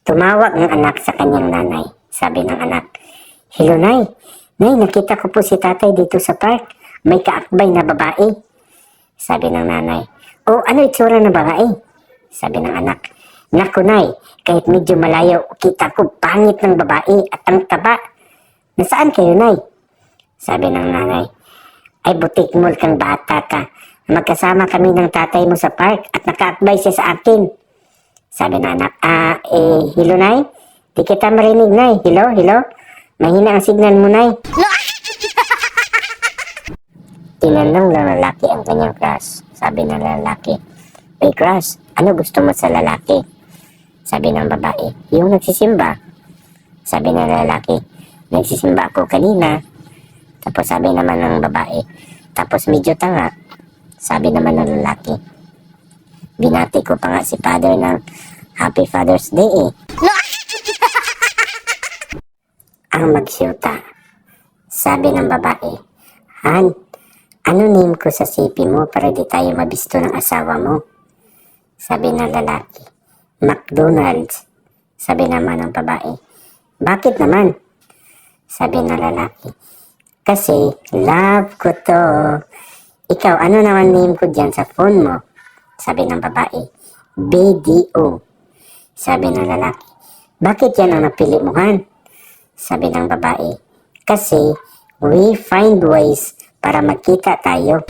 Tumawag ng anak sa kanyang nanay. Sabi ng anak, "Hello, Nay. Nay, nakita ko po si tatay dito sa park. May kaakbay na babae." Sabi ng nanay, "Oh, ano itsura ng babae?" Sabi ng anak, "Naku, Nay, kahit medyo malayo, kita ko pangit ng babae at ang taba. Nasaan kayo, Nay?" Sabi ng nanay, "Ay, butik mall kang bata ka. Magkasama kami ng tatay mo sa park at nakaakbay siya sa akin." Sabi ng anak, hello, Nay? Di kita marinig, Nay. Hello, hello? Mahina ang signal mo, Nay." Tinanong ng lalaki ang kanyang crush. Sabi ng lalaki, "Hey, crush, ano gusto mo sa lalaki?" Sabi ng babae, "Yung nagsisimba." Sabi ng lalaki, "Nagsisimba ako kanina." Tapos sabi naman ng babae, "Tapos medyo tanga." Sabi naman ng lalaki, "Binati ko pa nga si father ng Happy Father's Day eh." Ang magsyuta. Sabi ng babae, "Han, ano name ko sa sipi mo para di tayo mabisto ng asawa mo?" Sabi ng lalaki, "McDonald's." Sabi naman ng babae, "Bakit naman?" Sabi ng lalaki, "Kasi love ko to." "Ikaw, ano naman name ko dyan sa phone mo?" Sabi ng babae, "BDO." Sabi ng lalaki, "Bakit yan ang napili mo, Han?" Sabi ng babae, "Kasi we find ways para magkita tayo."